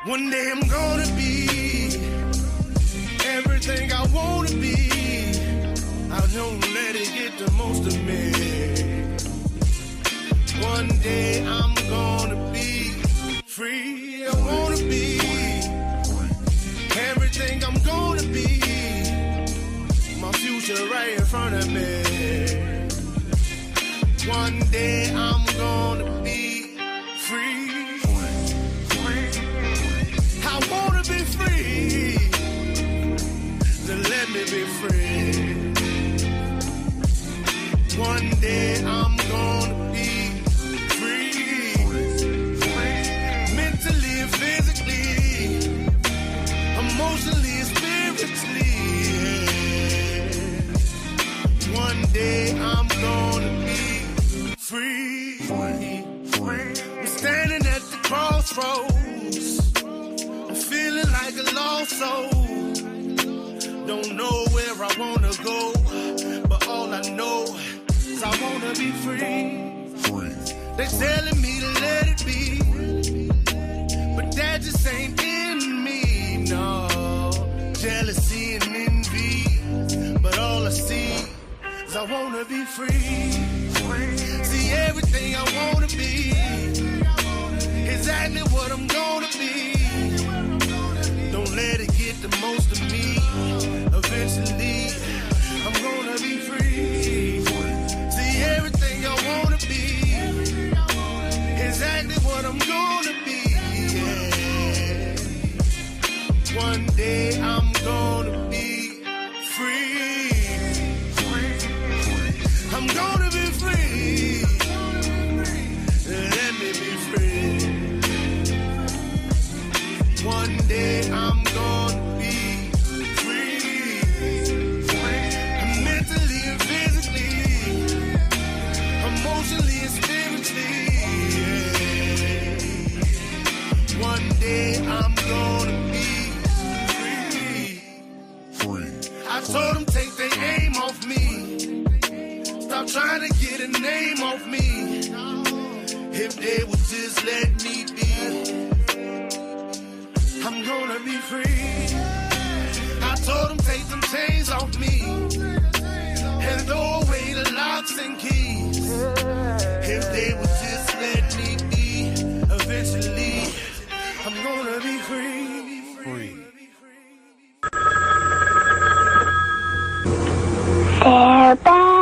One day I'm gonna be everything I wanna be. I don't let it get the most of me. One day I'm gonna be free. I wanna be everything I'm gonna be. My future right in front of me. One day I'm gonna be free. I wanna be free. Then let me be free. One day I'm gonna be free. Mentally and physically, emotionally and spiritually. Yeah. One day I'm gonna be free. I'm standing at the crossroads. I'm feeling like a lost soul. Don't know where I wanna go, but all I know is I wanna be free. They telling me to let it be, but that just ain't in me, no. Jealousy and envy, but all I see is I wanna be free. See everything I wanna be, exactly what I'm gonna be. Don't let it get the most of me. Eventually, I'm gonna be free. See everything I wanna be, exactly what I'm gonna be. Yeah. One day I'm gonna be free. I'm gonna be free. Let me be free. One day I'm gonna be free. Mentally and physically, emotionally and spiritually. Yeah. One day I'm gonna be free. I told them take their aim off me. Stop trying to get a name off me. If they would just let me be, I'm gonna be free. I told them take them chains off me and throw away the locks and keys. If they would just let me be, eventually I'm gonna be free. They're back.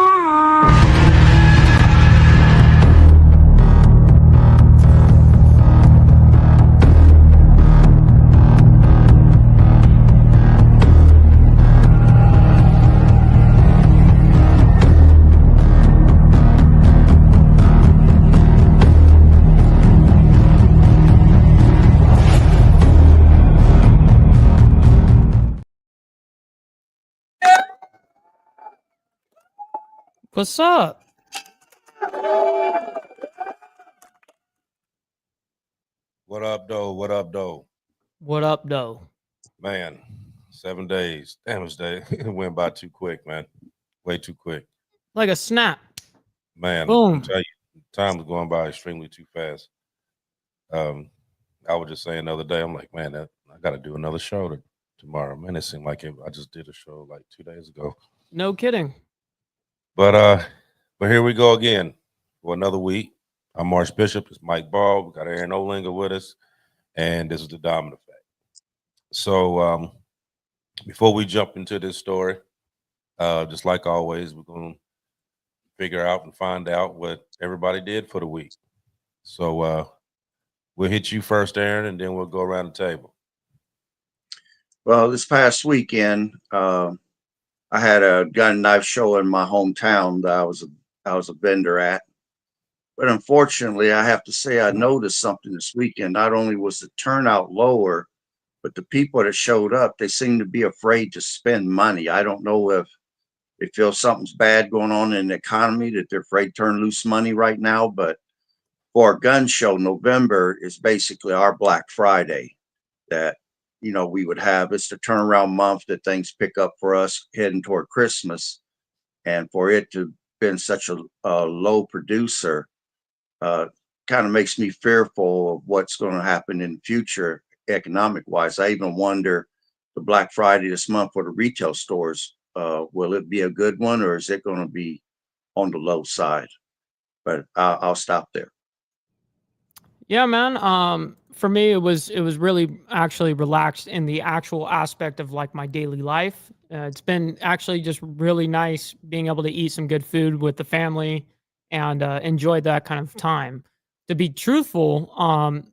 What's up? What up, though? What up, though? What up, though? Man, 7 days. Damn, it went by too quick, man. Way too quick. Like a snap. Man, Boom. I tell you, time is going by extremely too fast. I was just saying the other day, I'm like, man, I got to do another show tomorrow. Man, it seemed like I just did a show like 2 days ago. No kidding. But here we go again for another week. I'm Archbishop. It's Mike Ball. We got Aaron Olinger with us, and this is the Domin Effect. So before we jump into this story, just like always, we're going to figure out and find out what everybody did for the week. So we'll hit you first, Aaron, and then we'll go around the table. Well, this past weekend, I had a gun and knife show in my hometown that I was a vendor at. But unfortunately, I have to say I noticed something this weekend. Not only was the turnout lower, but the people that showed up, they seem to be afraid to spend money. I don't know if they feel something's bad going on in the economy, that they're afraid to turn loose money right now. But for a gun show, November is basically our Black Friday that, you know, we would have. It's the turnaround month that things pick up for us heading toward Christmas. And for it to been such a low producer kind of makes me fearful of what's going to happen in the future economic wise. I even wonder the Black Friday this month for the retail stores. Will it be a good one, or is it going to be on the low side? But I'll stop there. Yeah, man. For me, it was really actually relaxed in the actual aspect of like my daily life. It's been actually just really nice being able to eat some good food with the family and enjoy that kind of time. To be truthful,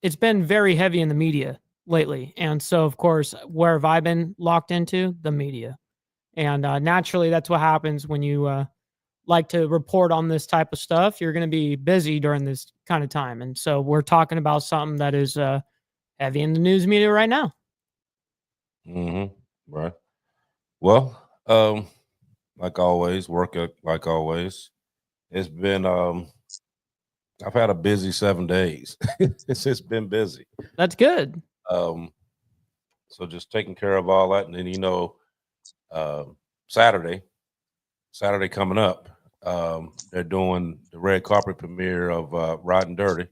it's been very heavy in the media lately, and so of course, where have I been locked into? The media, and naturally, that's what happens when you like to report on this type of stuff. You're going to be busy during this kind of time. And so we're talking about something that is heavy in the news media right now. Mm-hmm. Right. Well, like always, like always. It's been, I've had a busy 7 days. It's just been busy. That's good. So just taking care of all that. And then, Saturday coming up, they're doing the red carpet premiere of Riding Dirty.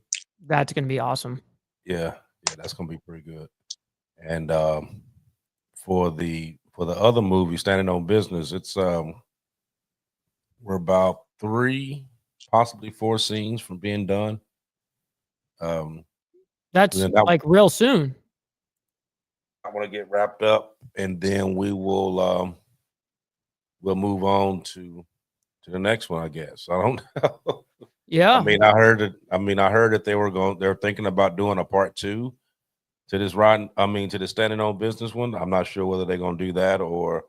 That's going to be awesome. Yeah, that's going to be pretty good. And for the other movie, Standing on Business, it's we're about 3, possibly 4 scenes from being done. That's like real soon. I want to get wrapped up, and then we will we'll move on to the next one, I guess. I don't know. Yeah. I heard that they're thinking about doing a part 2 to this to the Standing on Business one. I'm not sure whether they're going to do that or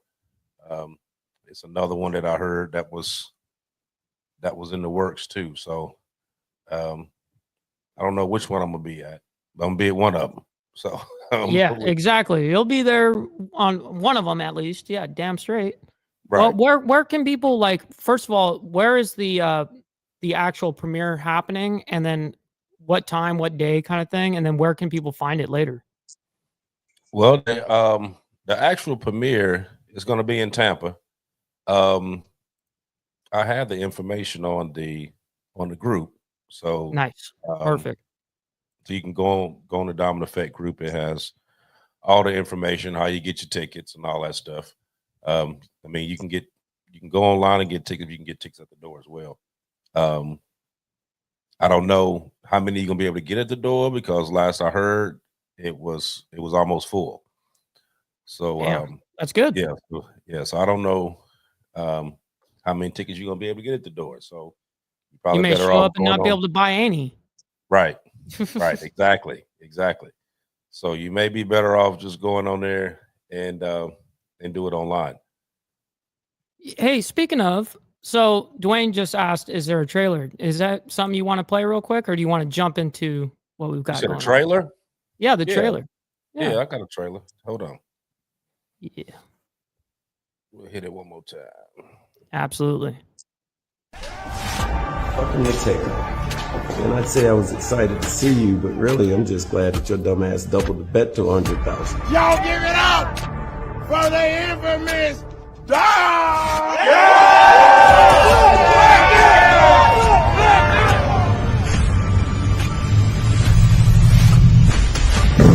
it's another one that I heard that was in the works too. So I don't know which one I'm going to be at, but I'm going to be at one of them. So yeah, exactly. You'll be there on one of them at least. Yeah, damn straight. Right. Well, where can people, like, first of all, where is the actual premiere happening, and then what time, what day kind of thing, and then where can people find it later? Well, the actual premiere is going to be in Tampa. I have the information on the group. So nice. Perfect. So you can go on the Domin Effect group. It has all the information, how you get your tickets and all that stuff. You can go online and get tickets. You can get tickets at the door as well. I don't know how many you're gonna be able to get at the door, because last I heard it was almost full. So that's good. Yeah. So I don't know how many tickets you're gonna be able to get at the door. So you may show up and not be able to buy any. Right. Right. Exactly. So you may be better off just going on there and do it online. Hey, speaking of, so Dwayne just asked, is there a trailer? Is that something you want to play real quick, or do you want to jump into what we've got? You said a trailer? On? Yeah, the trailer. Yeah, I got a trailer. Hold on. Yeah. We'll hit it one more time. Absolutely. Fucking the ticker. And I'd say I was excited to see you, but really I'm just glad that your dumb ass doubled the bet to 100,000. Y'all give it up for the infamous Dog!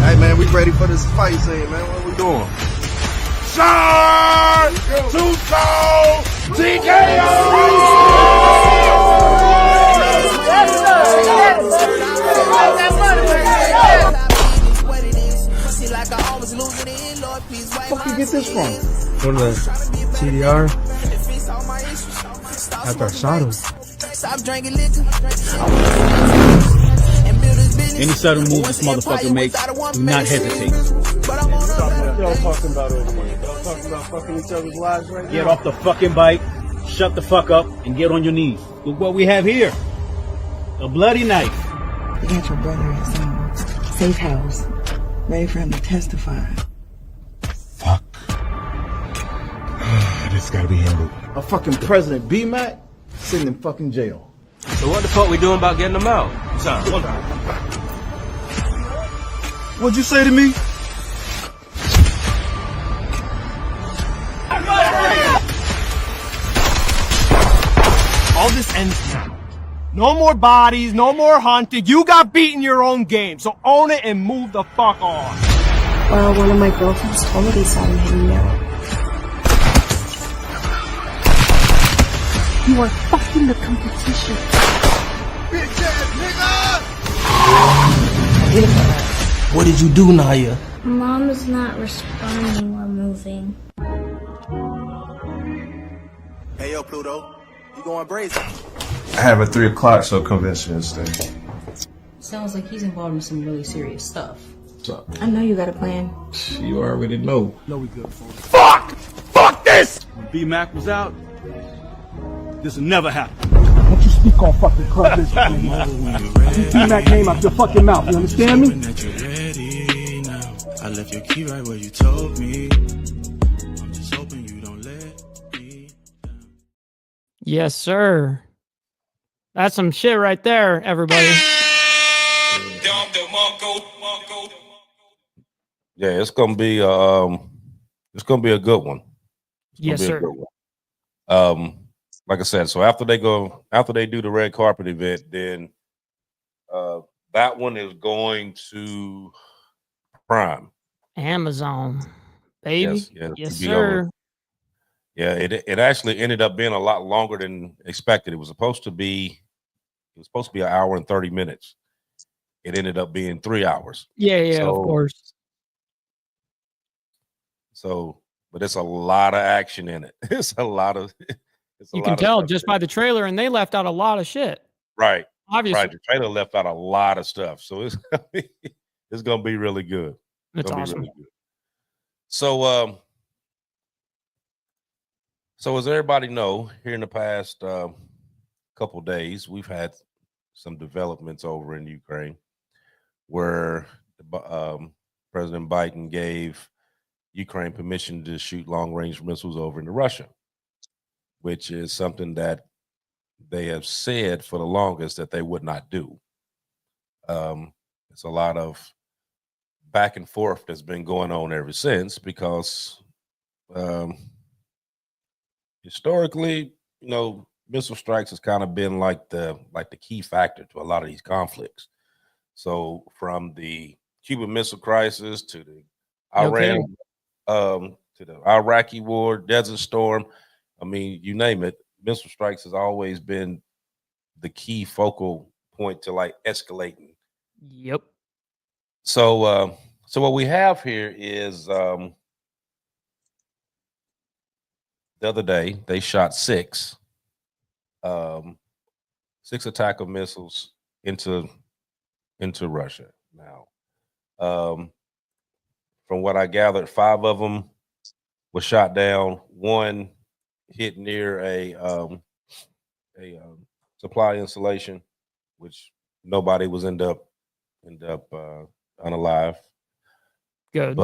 Hey man, we ready for this fight scene, man. What we doing? Sean! Tuco! TKO! Fuck you get this from? Go to the TDR after I shot him. Any sudden move this motherfucker makes, do not hesitate. Y'all talking about over here? Y'all talking about fucking each other's lives right now? Get off the fucking bike, shut the fuck up, and get on your knees. Look what we have here. A bloody knife. We got your brother at some safe house, ready for him to testify. Fuck. This gotta be handled. A fucking President B-Mac sitting in fucking jail. So what the fuck we doing about getting them out? What'd you say to me? All this ends now. No more bodies, no more hunting. You got beat in your own game, so own it and move the fuck on. Well, one of my girlfriends told me they saw him hanging out. You are fucking the competition. Bitch ass nigga! What did you do, Naya? Mom is not responding or moving. Hey, yo, Pluto. You going brazen? I have a 3 o'clock, so convention today. Sounds like he's involved in some really serious stuff. So, I know you got a plan. you already know. No, we good, folks. Fuck! Fuck this! When B-Mac was out, this will never happen. Don't you speak on fucking club business. You keep that name out your fucking mouth, you understand me? I left your key right where you told me. I'm just hoping you don't let me down. Yes, sir. That's some shit right there, everybody. Yeah, it's gonna be a good one. Yes, sir. Like I said, so after they do the red carpet event, then that one is going to Prime. Amazon, baby. Yes, to be sir. over. Yeah, it actually ended up being a lot longer than expected. It was supposed to be an hour and 30 minutes. It ended up being 3 hours. Yeah, of course. So, but it's a lot of action in it. You can tell just by the trailer, and they left out a lot of shit. Right. Obviously. Right. The trailer left out a lot of stuff. So it's gonna be really good. That's awesome. Really good. So as everybody know, here in the past couple days, we've had some developments over in Ukraine where President Biden gave Ukraine permission to shoot long-range missiles over into Russia, which is something that they have said for the longest that they would not do. It's a lot of back and forth that's been going on ever since because historically, missile strikes has kind of been like the key factor to a lot of these conflicts. So from the Cuban Missile Crisis to the Iran, to the Iraqi War, Desert Storm, I mean, you name it, missile strikes has always been the key focal point to like escalating. Yep. So what we have here is the other day they shot six attack missiles into Russia. Now, from what I gathered, 5 of them were shot down. 1 hit near a supply installation, which nobody was end up unalive. Good.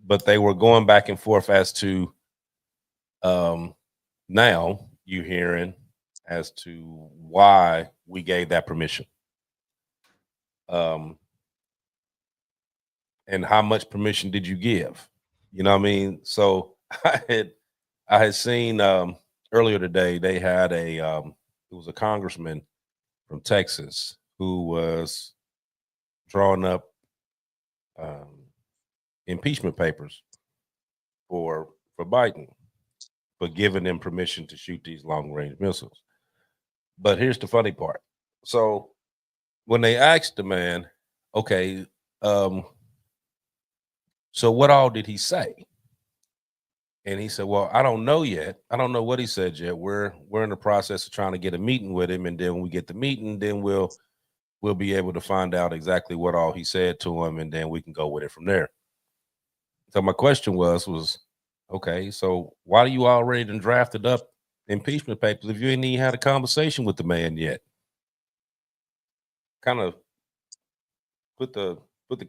But they were going back and forth as to now you're hearing as to why we gave that permission. And how much permission did you give? You know what I mean? So I had seen earlier today they had it was a congressman from Texas who was drawing up impeachment papers for Biden for giving them permission to shoot these long-range missiles. But here's the funny part. So when they asked the man, okay, so what all did he say? And he said, well, I don't know yet. I don't know what he said yet. We're in the process of trying to get a meeting with him. And then when we get the meeting, then we'll be able to find out exactly what all he said to him. And then we can go with it from there. So my question was, okay, so why do you already done drafted up impeachment papers if you ain't even had a conversation with the man yet? Kind of put the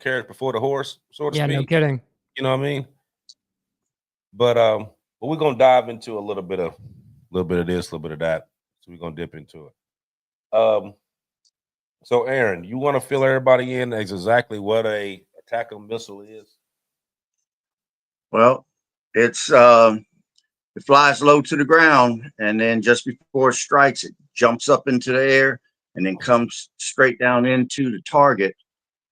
carrot before the horse, so to speak. Yeah, no kidding. You know what I mean? But we're gonna dive into a little bit of this, a little bit of that. So we're gonna dip into it. So Aaron, you want to fill everybody in as exactly what a tactical missile is? Well, it's It flies low to the ground, and then just before it strikes, it jumps up into the air and then comes straight down into the target.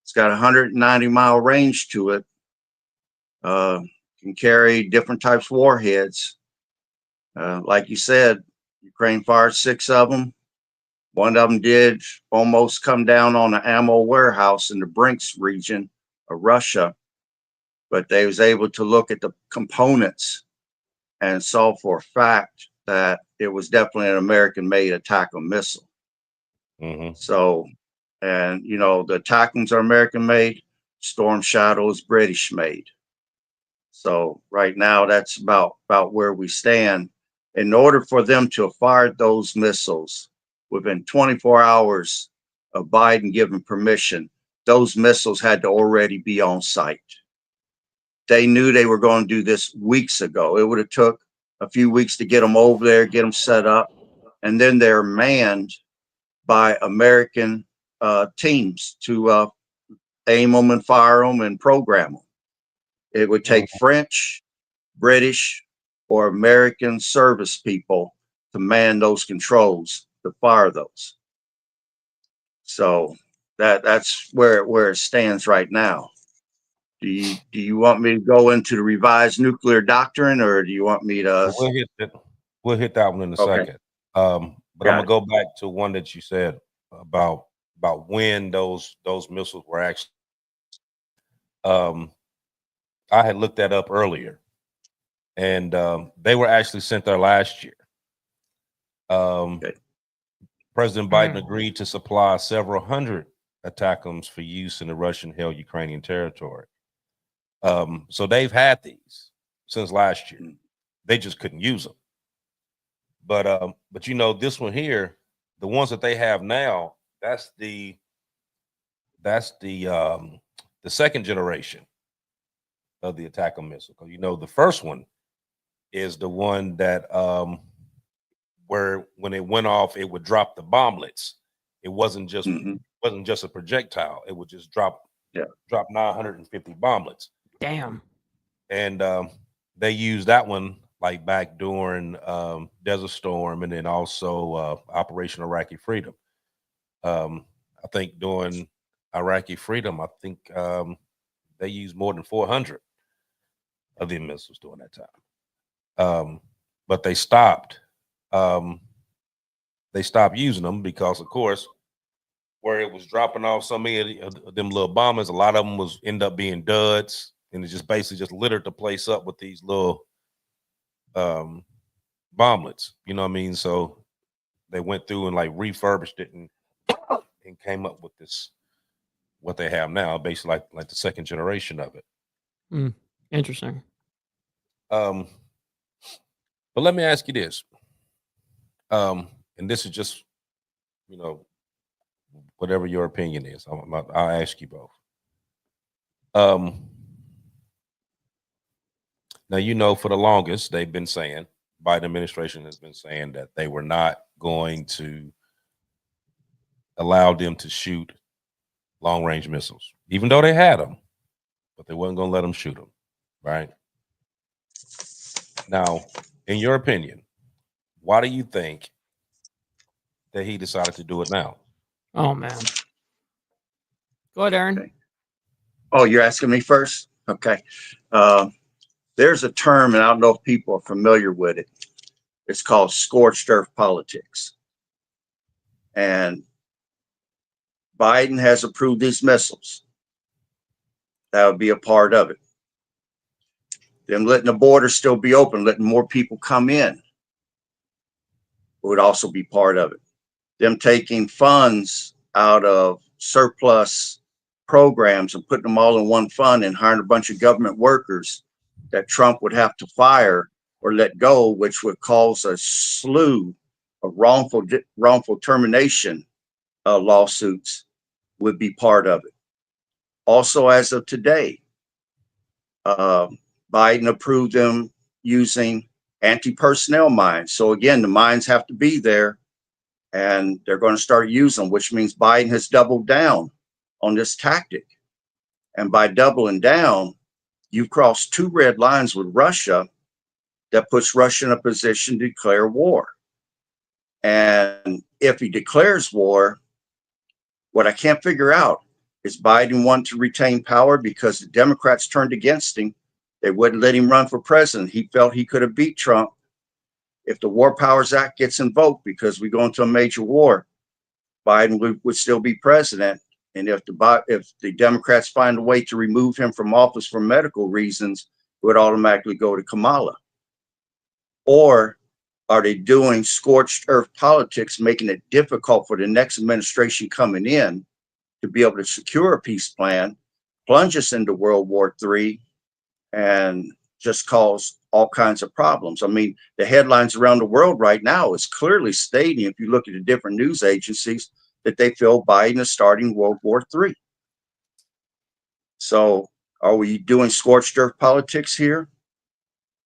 It's got a 190-mile range to it. Can carry different types of warheads. Like you said, Ukraine fired 6 of them. One of them did almost come down on an ammo warehouse in the Brinks region of Russia, but they was able to look at the components and saw for a fact that it was definitely an American-made ATACMS missile. So, and you know, the ATACMS are American-made, Storm Shadow is British-made. So right now, that's about where we stand. In order for them to have fired those missiles within 24 hours of Biden giving permission, those missiles had to already be on site. They knew they were going to do this weeks ago. It would have took a few weeks to get them over there, get them set up, and then they're manned by American teams to aim them and fire them and program them. It would take French, British, or American service people to man those controls to fire those. So that's where it stands right now. Do you want me to go into the revised nuclear doctrine, or do you want me to? We'll hit that one in a second. But I'm gonna go back to one that you said about when those missiles were actually. I had looked that up earlier, and they were actually sent there last year. President Biden agreed to supply several hundred ATACMS for use in the Russian-held Ukrainian territory. So they've had these since last year. They just couldn't use them. But you know, this one here, the ones that they have now, that's the second generation of the ATACMS missile. You know, the first one is the one that where when it went off, it would drop the bomblets. It wasn't just a projectile. It would just drop 950 bomblets. Damn. And they used that one like back during Desert Storm, and then also Operation Iraqi Freedom. I think during Iraqi Freedom, I think they used more than 400 of the missiles during that time. But they stopped. They stopped using them because, of course, where it was dropping off so many of them little bombers, a lot of them end up being duds, and it just basically just littered the place up with these little bomblets. You know what I mean? So they went through and like refurbished it and came up with this, what they have now, basically like the second generation of it. Interesting. But let me ask you this. And this is just, you know, whatever your opinion is. I'll ask you both. Now, you know, for the longest, they've been saying, Biden administration has been saying that they were not going to allow them to shoot long-range missiles, even though they had them, but they wasn't going to let them shoot them, right? Now, in your opinion, why do you think that he decided to do it now? Oh, man. Go ahead, Aaron. Okay. Oh, you're asking me first? Okay. There's a term, and I don't know if people are familiar with it. It's called Scorcher Politics. And Biden has approved these missiles. That would be a part of it. Them letting the border still be open, letting more people come in would also be part of it. Them taking funds out of surplus programs and putting them all in one fund and hiring a bunch of government workers that Trump would have to fire or let go, which would cause a slew of wrongful termination lawsuits, would be part of it. Also, as of today, Biden approved them using anti-personnel mines. So again, the mines have to be there, and they're going to start using them, which means Biden has doubled down on this tactic. And by doubling down, you've crossed 2 red lines with Russia that puts Russia in a position to declare war. And if he declares war, what I can't figure out is Biden want to retain power because the Democrats turned against him. They wouldn't let him run for president. He felt he could have beat Trump. If the War Powers Act gets invoked because we go into a major war, Biden would still be president. And if the Democrats find a way to remove him from office for medical reasons, it would automatically go to Kamala. Or are they doing scorched earth politics, making it difficult for the next administration coming in to be able to secure a peace plan, plunge us into World War III, and just cause all kinds of problems? I mean, the headlines around the world right now is clearly stating, if you look at the different news agencies, that they feel Biden is starting World War III. So are we doing scorched earth politics here?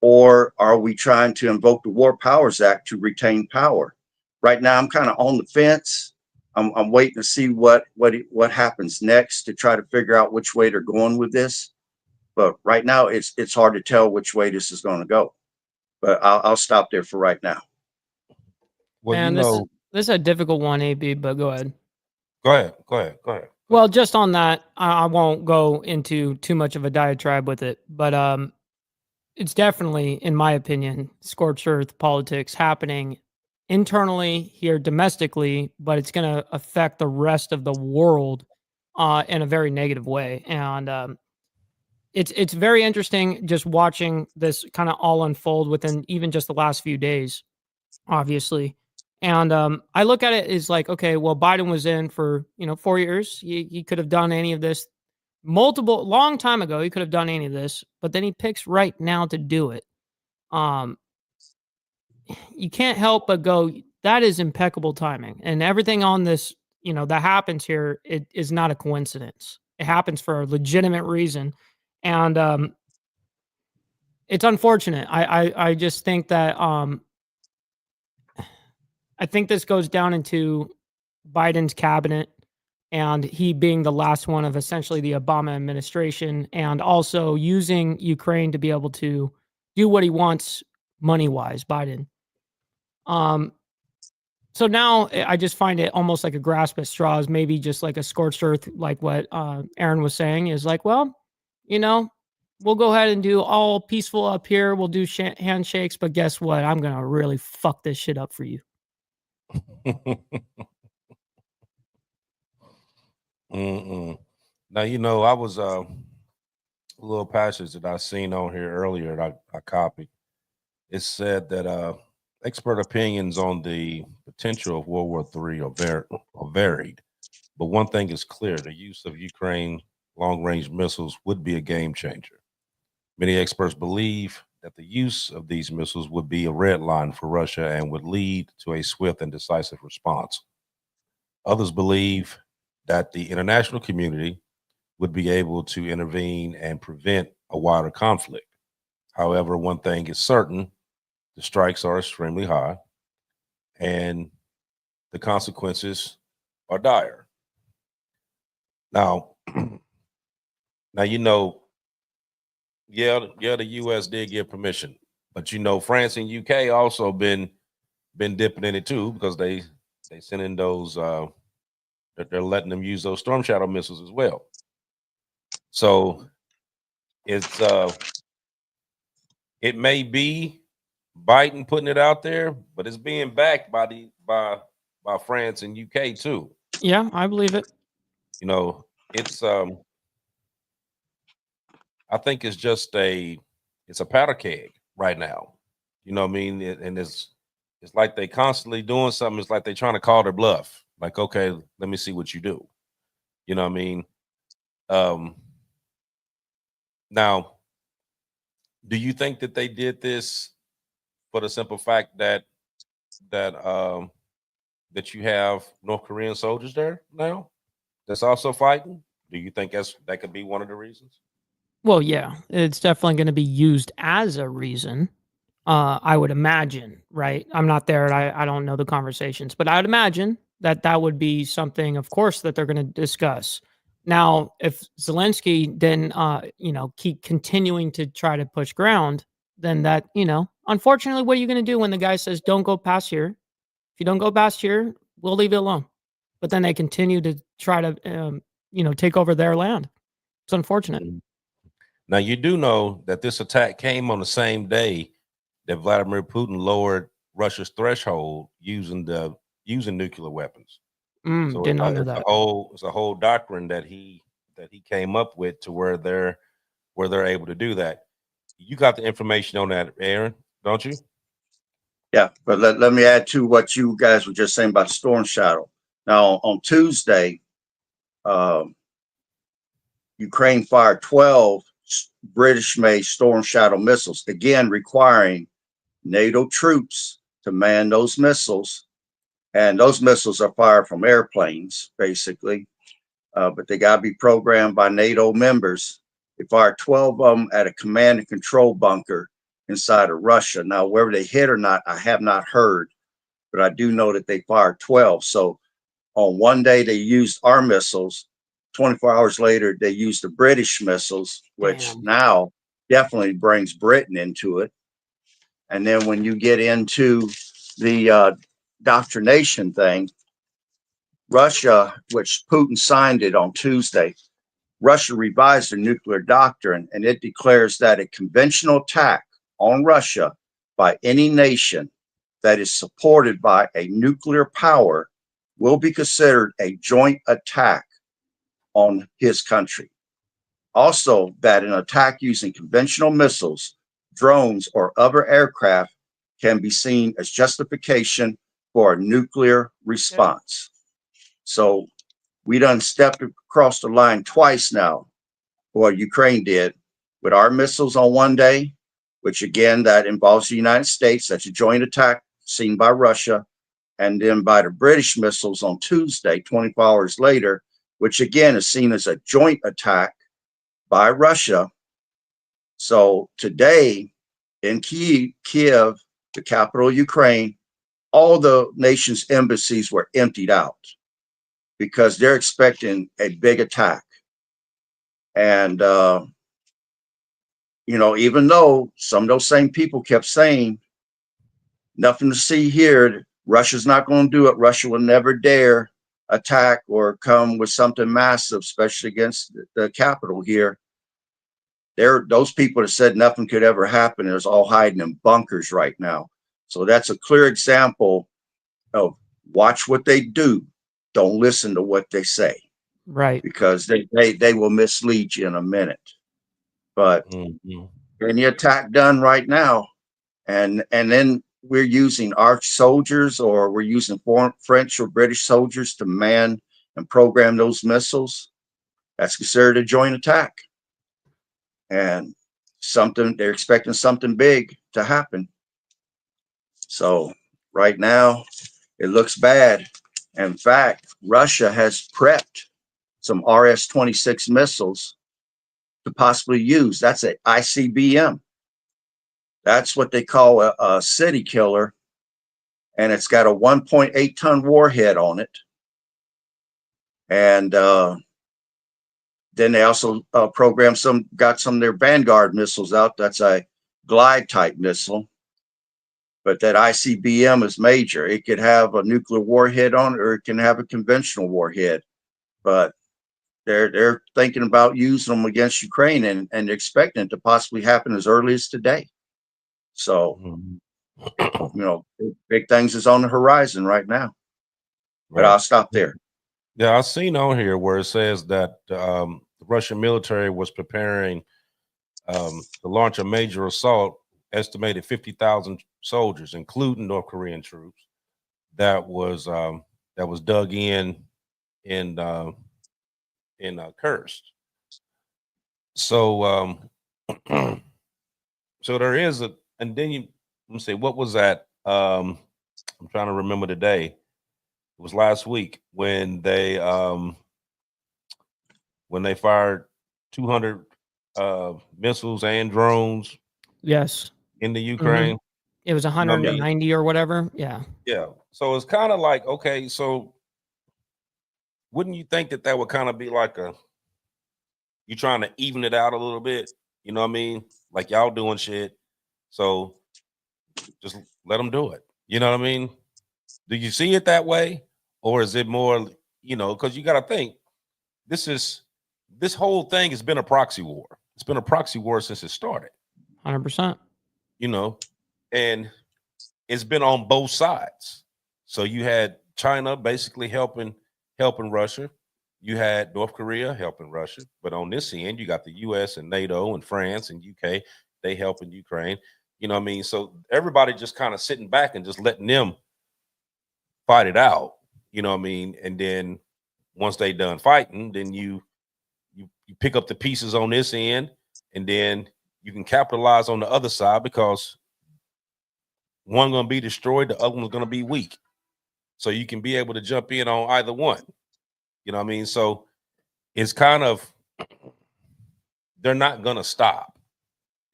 Or are we trying to invoke the War Powers Act to retain power? Right now, I'm kind of on the fence. I'm waiting to see what happens next to try to figure out which way they're going with this. But right now, it's hard to tell which way this is going to go. But I'll stop there for right now. Well, Man, this is a difficult one, AB. But go ahead. Go ahead. Well, just on that, I won't go into too much of a diatribe with it, but it's definitely, in my opinion, scorched earth politics happening internally here domestically, but it's going to affect the rest of the world in a very negative way. And it's very interesting just watching this kind of all unfold within even just the last few days, obviously. And I look at it as like, okay, well, Biden was in for 4 years. He could have done any of this long time ago. He could have done any of this, but then he picks right now to do it. You can't help but go, that is impeccable timing. And everything on this, that happens here, it is not a coincidence. It happens for a legitimate reason. And it's unfortunate. I just think that I think this goes down into Biden's cabinet and he being the last one of essentially the Obama administration, and also using Ukraine to be able to do what he wants money-wise, Biden. So now I just find it almost like a grasp at straws, maybe just like a scorched earth, like what Aaron was saying, is like, well, we'll go ahead and do all peaceful up here. We'll do handshakes, but guess what? I'm going to really fuck this shit up for you. Now, I was a little passage that I seen on here earlier that I copied. It said that expert opinions on the potential of World War III are varied, but one thing is clear: the use of Ukraine long-range missiles would be a game changer. Many experts believe that the use of these missiles would be a red line for Russia and would lead to a swift and decisive response. Others believe that the international community would be able to intervene and prevent a wider conflict. However, one thing is certain: the strikes are extremely high and the consequences are dire. Now, the U.S. did give permission, but France and UK also been dipping in it too, because they sent in those that they're letting them use those Storm Shadow missiles as well. So it's it may be Biden putting it out there, but it's being backed by France and UK too. Yeah, I believe it. It's I think it's just it's a powder keg right now. You know what I mean? And it's like they constantly doing something. It's like they trying to call their bluff. Like, okay, let me see what you do. You know what I mean? Now, do you think that they did this for the simple fact that you have North Korean soldiers there now that's also fighting? Do you think that could be one of the reasons? Well, yeah, it's definitely going to be used as a reason. I would imagine, right? I'm not there. I don't know the conversations, but I would imagine that would be something, of course, that they're going to discuss. Now, if Zelensky then, keep continuing to try to push ground, then that, unfortunately, what are you going to do when the guy says, don't go past here? If you don't go past here, we'll leave it alone. But then they continue to try to, take over their land. It's unfortunate. Now, you do know that this attack came on the same day that Vladimir Putin lowered Russia's threshold using nuclear weapons. So Did not know that. It's a whole doctrine that he came up with to where they're able to do that. You got the information on that, Aaron, don't you? Yeah, but let me add to what you guys were just saying about Storm Shadow. Now, on Tuesday, Ukraine fired 12 British-made Storm Shadow missiles, again requiring NATO troops to man those missiles. And those missiles are fired from airplanes, basically, but they got to be programmed by NATO members. They fired 12 of them at a command and control bunker inside of Russia. Now, whether they hit or not, I have not heard, but I do know that they fired 12. So on one day, they used our missiles. 24 hours later, they used the British missiles, which now definitely brings Britain into it. And then when you get into the doctrination thing, Russia, which Putin signed it on Tuesday, Russia revised their nuclear doctrine, and it declares that a conventional attack on Russia by any nation that is supported by a nuclear power will be considered a joint attack on his country. Also, that an attack using conventional missiles, drones, or other aircraft can be seen as justification for a nuclear response. So we done stepped across the line twice now, or Ukraine did, with our missiles on one day, which again, that involves the United States. That's a joint attack seen by Russia. And then by the British missiles on Tuesday, 24 hours later, which again is seen as a joint attack by Russia. So today in Kiev, the capital of Ukraine, all the nation's embassies were emptied out because they're expecting a big attack. And, even though some of those same people kept saying, nothing to see here, Russia's not going to do it. Russia will never dare attack or come with something massive, especially against the capital here. Those people that said nothing could ever happen is all hiding in bunkers right now. So that's a clear example of watch what they do. Don't listen to what they say. Right. Because they will mislead you in a minute. But any attack done right now, and then we're using our soldiers, or we're using French or British soldiers to man and program those missiles, that's considered a joint attack. And they're expecting something big to happen. So right now, it looks bad. In fact, Russia has prepped some RS-26 missiles to possibly use. That's an ICBM. That's what they call a city killer. And it's got a 1.8 ton warhead on it. And then they also got some of their Vanguard missiles out. That's a glide type missile. But that ICBM is major. It could have a nuclear warhead on it, or it can have a conventional warhead. But they're thinking about using them against Ukraine, and expecting it to possibly happen as early as today. So, big things is on the horizon right now. But I'll stop there. Yeah, I've seen on here where it says that the Russian military was preparing to launch a major assault, estimated 50,000 soldiers, including North Korean troops, that was dug in Kursk. So so there is and then let me say, what was that? I'm trying to remember the day. It was last week when they fired 200 missiles and drones. Yes. In the Ukraine. It was 190 or whatever. Yeah. Yeah. So it's kind of like, okay, so wouldn't you think that would kind of be like you trying to even it out a little bit? You know what I mean? Like y'all doing shit. So just let them do it. You know what I mean? Do you see it that way? Or is it more, because you got to think, this whole thing has been a proxy war. It's been a proxy war since it started. 100%. And it's been on both sides. So you had China basically helping Russia. You had North Korea helping Russia. But on this end, you got the US and NATO and France and UK, they helping Ukraine. You know what I mean? So everybody just kind of sitting back and just letting them fight it out. You know what I mean? And then once they done fighting, then you pick up the pieces on this end, and then you can capitalize on the other side, because one going to be destroyed, the other one's going to be weak. So you can be able to jump in on either one. You know what I mean? So it's kind of, they're not going to stop.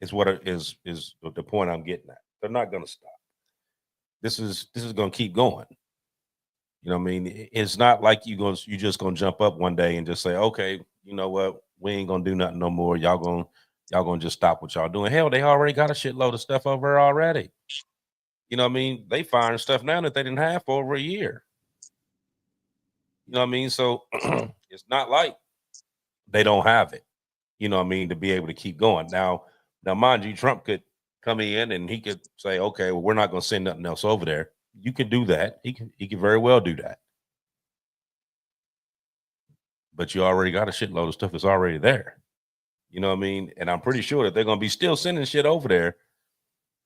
Is what it is the point I'm getting at. They're not going to stop. This is going to keep going. You know what I mean? It's not like you just going to jump up one day and just say, okay, you know what? We ain't going to do nothing no more. Y'all going to just stop what y'all doing. Hell, they already got a shitload of stuff over there already. You know what I mean? They firing stuff now that they didn't have for over a year. You know what I mean? So it's not like they don't have it, you know what I mean, to be able to keep going. Now, mind you, Trump could come in and he could say, okay, well, we're not going to send nothing else over there. You can do that. He can very well do that. But you already got a shitload of stuff that's already there. You know what I mean? And I'm pretty sure that they're going to be still sending shit over there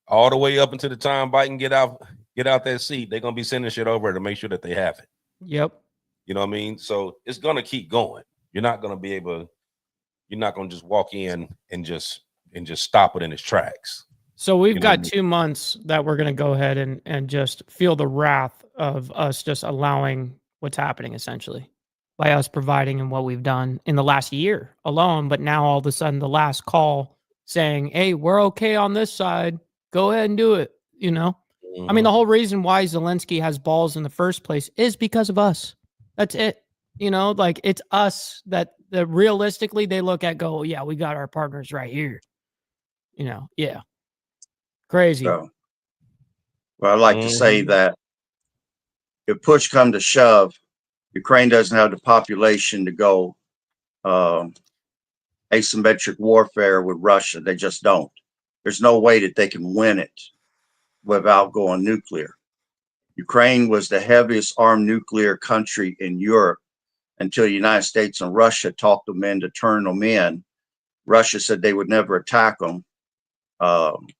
all the way up until the time Biden get out that seat. They're going to be sending shit over to make sure that they have it. Yep. You know what I mean? So it's going to keep going. You're not going to just walk in and just stop it in its tracks. So we've got 2 months that we're going to go ahead and just feel the wrath of us just allowing what's happening, essentially, by us providing and what we've done in the last year alone. But now all of a sudden the last call saying, hey, we're okay on this side. Go ahead and do it. I mean, the whole reason why Zelensky has balls in the first place is because of us. That's it. Like, it's us that realistically they look at, go, yeah, we got our partners right here. Yeah. Crazy. So, well, I'd like to say that if push come to shove, Ukraine doesn't have the population to go asymmetric warfare with Russia. They just don't. There's no way that they can win it without going nuclear. Ukraine was the heaviest armed nuclear country in Europe until the United States and Russia talked them in to turn them in. Russia said they would never attack them.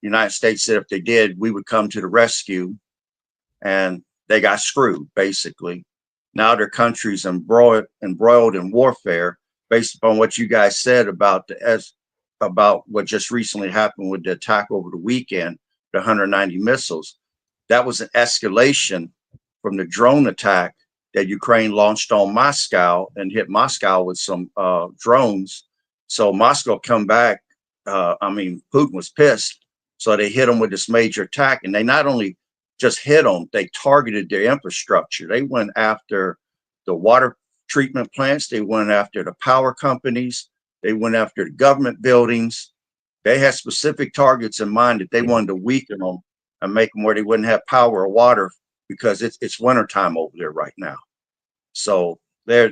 United States said if they did, we would come to the rescue, and they got screwed, basically. Now their country's embroiled in warfare based upon what you guys said about what just recently happened with the attack over the weekend, the 190 missiles. That was an escalation from the drone attack that Ukraine launched on Moscow and hit Moscow with some drones. So Moscow come back. Putin was pissed. So they hit them with this major attack. And they not only just hit them, they targeted their infrastructure. They went after the water treatment plants. They went after the power companies. They went after the government buildings. They had specific targets in mind that they wanted to weaken them and make them where they wouldn't have power or water, because it's wintertime over there right now. So they're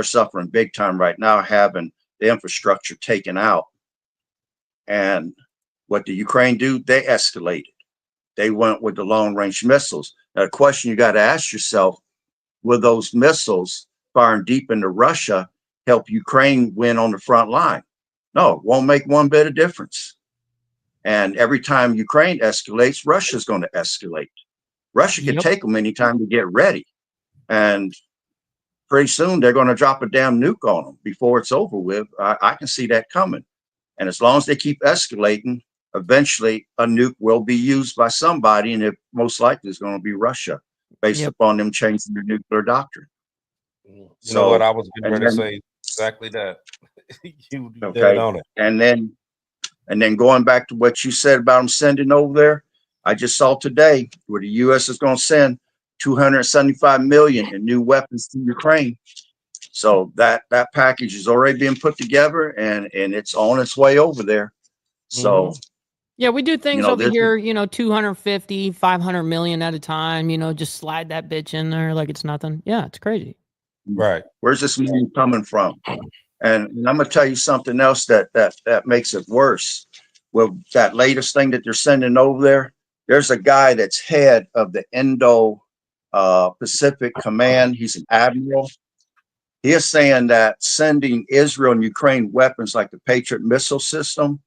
suffering big time right now, having the infrastructure taken out. And what did Ukraine do? They escalated. They went with the long-range missiles. Now, the question you got to ask yourself, will those missiles firing deep into Russia help Ukraine win on the front line? No, it won't make one bit of difference. And every time Ukraine escalates, Russia's going to escalate. Russia can take them anytime to get ready. And pretty soon they're going to drop a damn nuke on them before it's over with. I can see that coming. And as long as they keep escalating, eventually a nuke will be used by somebody, and it most likely is going to be Russia, based upon them changing their nuclear doctrine. You know what? I was getting ready to say exactly that. You did it on it. And then going back to what you said about them sending over there, I just saw today where the U.S. is going to send $275 million in new weapons to Ukraine. So that package is already being put together, and it's on its way over there. So Yeah, we do things know, over this here, 250, 500 million at a time, just slide that bitch in there like it's nothing. Yeah, it's crazy. Right. Where's this money coming from? And I'm gonna tell you something else that makes it worse. Well, that latest thing that they're sending over there, there's a guy that's head of the Indo Pacific Command. He's an admiral. He is saying that sending Israel and Ukraine weapons like the Patriot missile system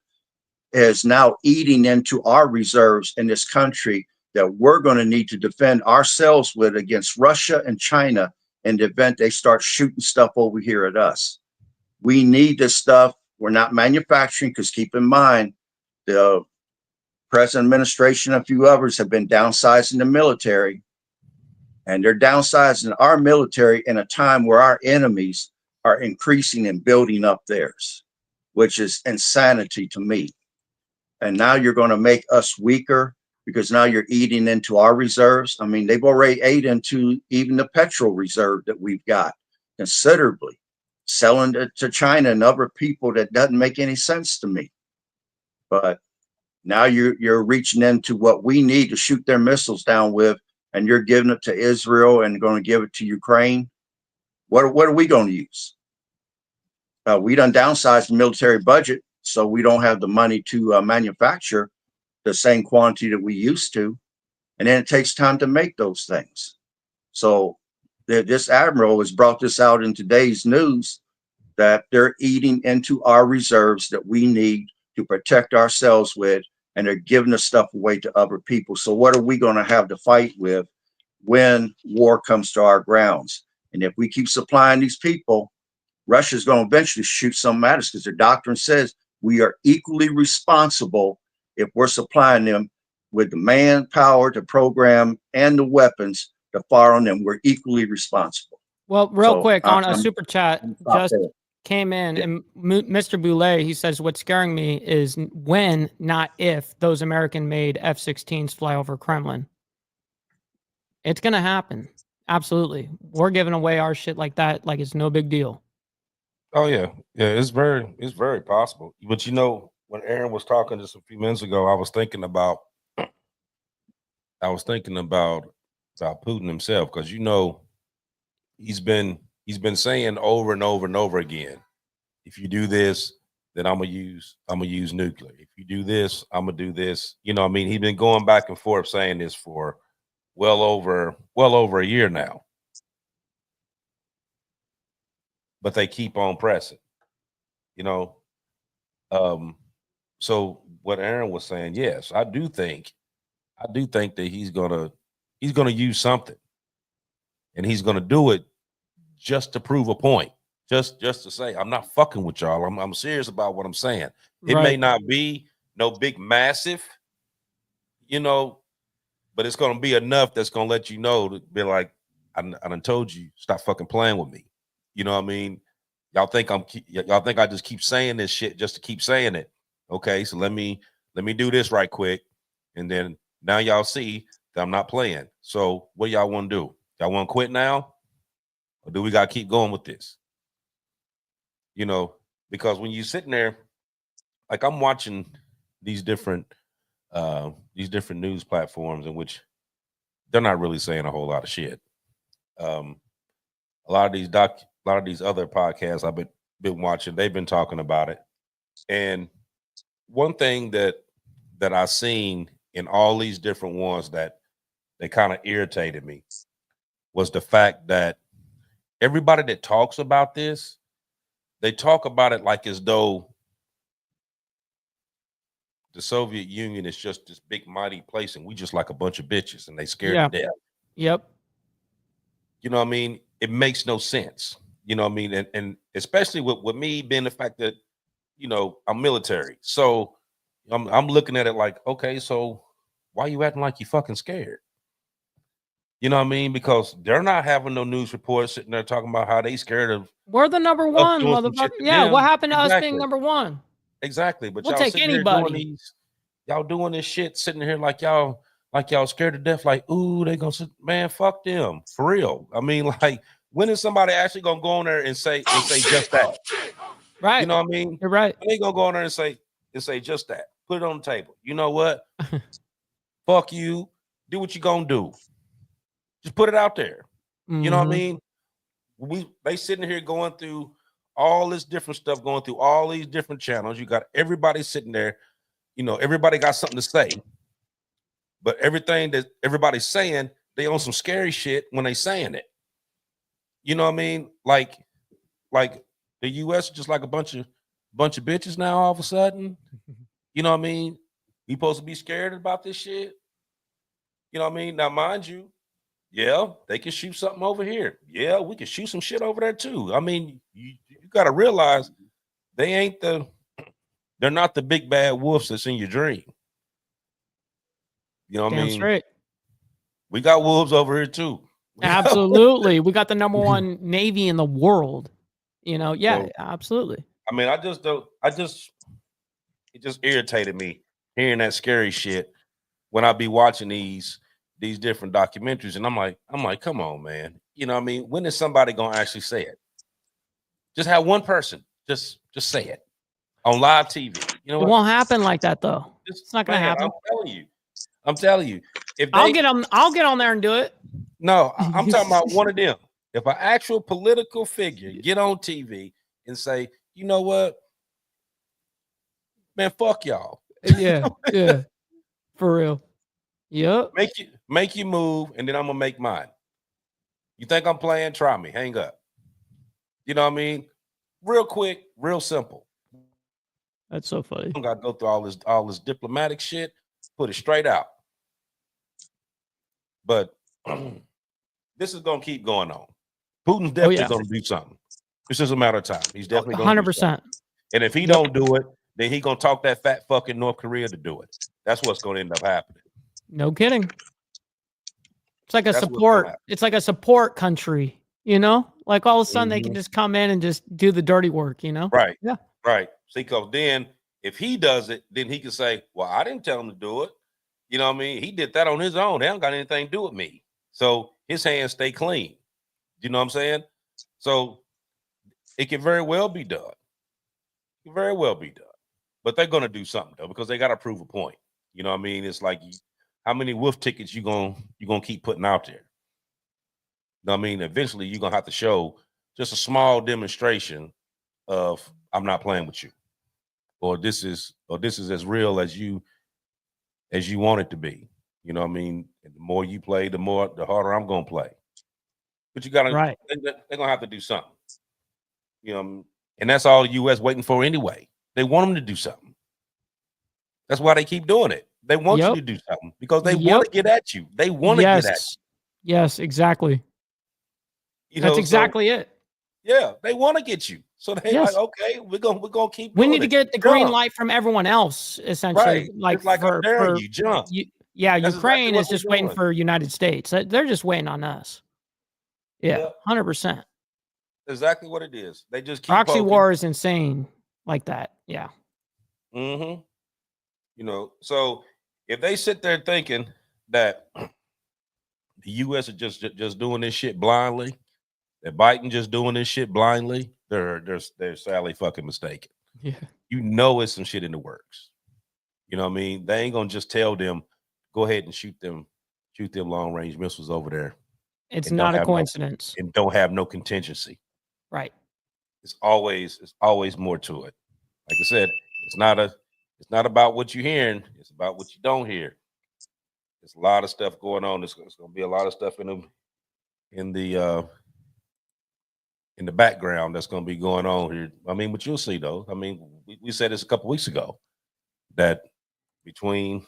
is now eating into our reserves in this country that we're going to need to defend ourselves with against Russia and China in the event they start shooting stuff over here at us. We need this stuff. We're not manufacturing because keep in mind, the present administration and a few others have been downsizing the military, and they're downsizing our military in a time where our enemies are increasing and building up theirs, which is insanity to me. And now you're going to make us weaker because now you're eating into our reserves. I mean, they've already ate into even the petrol reserve that we've got considerably, selling it to China and other people. That doesn't make any sense to me. But now you're reaching into what we need to shoot their missiles down with, and you're giving it to Israel and going to give it to Ukraine. What are we going to use? We done downsized the military budget, so we don't have the money to manufacture the same quantity that we used to. And then it takes time to make those things. So this admiral has brought this out in today's news that they're eating into our reserves that we need to protect ourselves with, and they're giving the stuff away to other people. So what are we going to have to fight with when war comes to our grounds? And if we keep supplying these people, Russia's going to eventually shoot some at us because their doctrine says we are equally responsible if we're supplying them with the manpower, the program, and the weapons to fire on them. We're equally responsible. Well, real quick, on a super chat just came in, and Mr. Boulay, he says, what's scaring me is when, not if, those American-made F-16s fly over Kremlin. It's going to happen. Absolutely. We're giving away our shit like that like it's no big deal. Oh yeah, it's very possible. But when Aaron was talking just a few minutes ago, I was thinking about Putin himself, because he's been saying over and over and over again, if you do this, then I'm gonna use nuclear. If you do this, I'm gonna do this. He's been going back and forth saying this for well over a year now. But they keep on pressing, So what Aaron was saying, yes, I do think that he's gonna use something, and he's gonna do it just to prove a point, just to say, I'm not fucking with y'all. I'm serious about what I'm saying. It may not be no big massive, but it's gonna be enough that's gonna let you know to be like, I done told you, stop fucking playing with me. You know what I mean? Y'all think I just keep saying this shit just to keep saying it. Okay, so let me do this right quick, and then now y'all see that I'm not playing. So what y'all want to do? Y'all want to quit now, or do we got to keep going with this? Because when you're sitting there, like I'm watching these different news platforms in which they're not really saying a whole lot of shit. A lot of these other podcasts I've been watching, they've been talking about it. And one thing that I seen in all these different ones that they kind of irritated me was the fact that everybody that talks about this, they talk about it like as though the Soviet Union is just this big mighty place and we just like a bunch of bitches and they scared to death. Yep. You know what I mean? It makes no sense. You know what I mean? And especially with me being the fact that, I'm military. So I'm looking at it like, okay, so why you acting like you fucking scared? You know what I mean? Because they're not having no news reports sitting there talking about how they scared of. We're the number one, motherfucker. Yeah, what happened to us being number one? Exactly. But we'll y'all take anybody. Y'all doing this shit sitting here like y'all scared to death, like, ooh, they gonna sit, man, fuck them. For real. I mean, like, when is somebody actually gonna go on there and say just that? Right. You know what I mean? You're right. They gonna go on there and say just that. Put it on the table. You know what? Fuck you. Do what you gonna do. Just put it out there. You know what I mean? They sitting here going through all this different stuff, going through all these different channels. You got everybody sitting there. You know, everybody got something to say, but everything that everybody's saying, they on some scary shit when they saying it. You know what I mean? Like the U.S. is just like a bunch of bitches now. All of a sudden, you know what I mean? We supposed to be scared about this shit. You know what I mean? Now, mind you, yeah, they can shoot something over here. Yeah, we can shoot some shit over there too. I mean, you got to realize they're not the big bad wolves that's in your dream. You know what I mean? Straight. We got wolves over here too. Absolutely. We got the number one Navy in the world. You know, yeah, So, absolutely. I mean, it just irritated me hearing that scary shit when I be watching these different documentaries, and I'm like, come on, man. You know what I mean? When is somebody gonna actually say it? Just have one person just say it on live TV. You know It what? won't happen like that though. It's not gonna happen. I'm telling you. If I'll get on there and do it. No, I'm talking about one of them. If an actual political figure get on TV and say, you know what, man, fuck y'all. Yeah, yeah, for real. Yep. Make you move, and then I'm gonna make mine. You think I'm playing? Try me. Hang up. You know what I mean? Real quick, real simple. That's so funny. I gotta go through all this diplomatic shit. Put it straight out. But this is gonna keep going on. Putin's definitely gonna do something. It's just a matter of time. He's definitely gonna 100%. And if he don't do it, then he gonna talk that fat fucking North Korea to do it. That's what's gonna end up happening. No kidding. It's like a support. It's like a support country, you know? Like all of a sudden they can just come in and just do the dirty work, you know? Right. Yeah. Right. See, because then if he does it, then he can say, well, I didn't tell him to do it. You know what I mean? He did that on his own. They don't got anything to do with me. So his hands stay clean. You know what I'm saying? So it can very well be done. It can very well be done. But they're going to do something, though, because they got to prove a point. You know what I mean? It's like, how many wolf tickets you gonna keep putting out there? You know what I mean? Eventually, you're going to have to show just a small demonstration of, I'm not playing with you. Or this is as real as you want it to be. You know what I mean? And the more you play, the harder I'm gonna play. But you gotta they're gonna have to do something. You know, and that's all the US waiting for anyway. They want them to do something. That's why they keep doing it. They want you to do something because they want to get at you. They want to get at you. Yes, exactly. That's exactly it. Yeah, they want to get you. So they like, okay, we're gonna keep. We need to get the green light from everyone else, essentially. Right. Like I'm daring you, jump. Yeah, Ukraine is just waiting for United States. They're just waiting on us. Yeah, 100%. Exactly what it is. They just keep proxy poking. war is insane like that. Yeah. Mm-hmm. You know, so if they sit there thinking that the U.S. is just doing this shit blindly, that Biden just doing this shit blindly, they're sadly fucking mistaken. Yeah. You know it's some shit in the works. You know what I mean? They ain't gonna just tell them, go ahead and shoot them long range missiles over there. It's not a coincidence. And don't have no contingency. Right. It's always more to it. Like I said, it's not about what you're hearing, it's about what you don't hear. There's a lot of stuff going on. There's gonna be a lot of stuff in the background that's going to be going on here. I mean, but you'll see though. I mean, we said this a couple weeks ago that between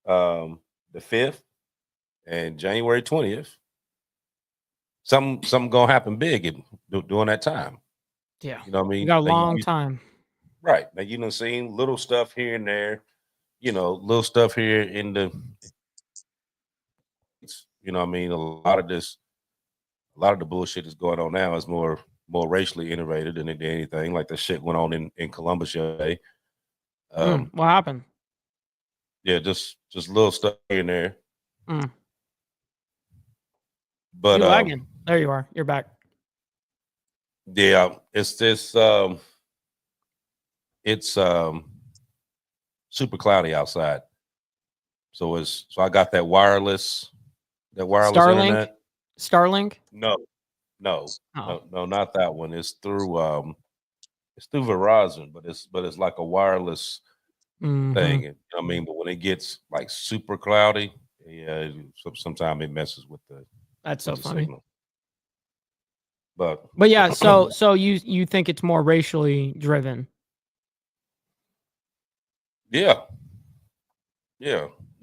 the 5th and January 20th, something going to happen big during that time. Yeah. You know what I mean? You got a long time. Right. Now, you know, seeing little stuff here and there, you know, little stuff here in the, you know what I mean? A lot of the bullshit that's going on now is more racially innovated than anything. Like the shit went on in Columbus yesterday. What happened? Yeah, just little stuff here and there. But you lagging. There you are. You're back. Yeah, it's this. super cloudy outside. So I got that wireless Starlink? internet. Starlink? No, not that one. It's through Verizon, but it's like a wireless thing. You know what I mean? But when it gets like super cloudy, yeah, sometimes it messes with the That's so funny. signal. But yeah, so you think it's more racially driven? Yeah.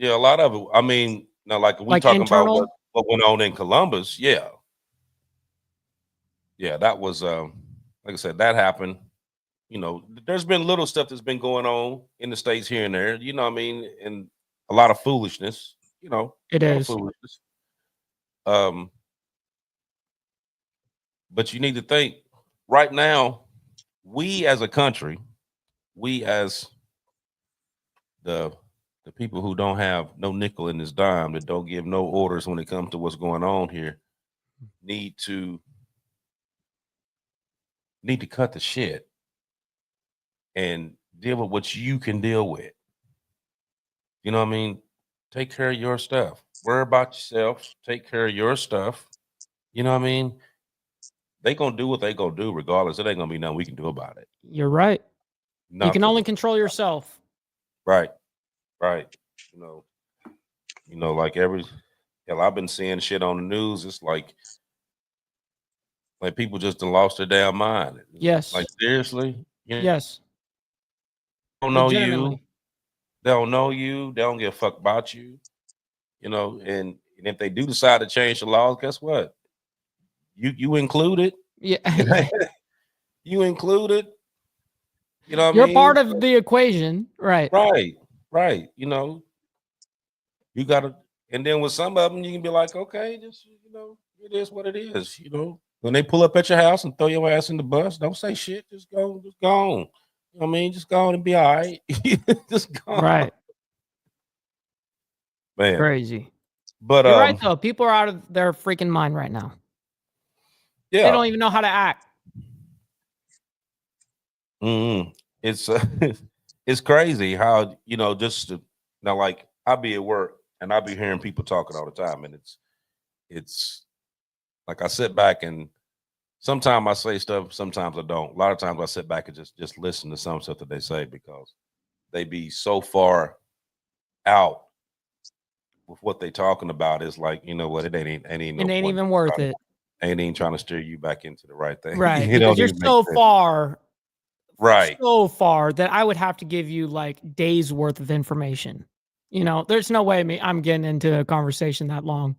A lot of it. I mean, now like we Like talking internal? about what went on in Columbus. Yeah, that was like I said, that happened. You know, there's been little stuff that's been going on in the States here and there. You know what I mean? And a lot of foolishness. You know, it is foolishness. But you need to think right now, we as a country, we as the people who don't have no nickel in this dime, that don't give no orders when it comes to what's going on here, need to cut the shit and deal with what you can deal with. You know what I mean? Take care of your stuff. Worry about yourself. Take care of your stuff. You know what I mean? They gonna do what they gonna do regardless. It ain't gonna be nothing we can do about it. You're right. Nothing. You can only control yourself. Right. You know, like I've been seeing shit on the news. It's like people just done lost their damn mind. Yes. Like seriously? Yes. They don't know you. They don't know you. They don't give a fuck about you. You know, and if they do decide to change the laws, guess what? You included. Yeah. You included. You know what You're I mean? part of the equation. Right. Right. You know, you gotta, and then with some of them, you can be like, okay, just, you know, it is what it is. You know, when they pull up at your house and throw your ass in the bus, don't say shit. Just go on. You know what I mean? Just go on and be all right. Just go on. Right. Man. Crazy. But you're right though. People are out of their freaking mind right now. Yeah. They don't even know how to act. It's crazy how, you know, now like I'll be at work and I'll be hearing people talking all the time, and it's like I sit back and sometimes I say stuff, sometimes I don't. A lot of times I sit back and just listen to some stuff that they say, because they be so far out with what they talking about. Is like, you know what, it ain't even worth it. Ain't even trying to steer you back into the right thing. Right. Because you're so far. Right. So far that I would have to give you like days worth of information. You know, there's no way I'm getting into a conversation that long.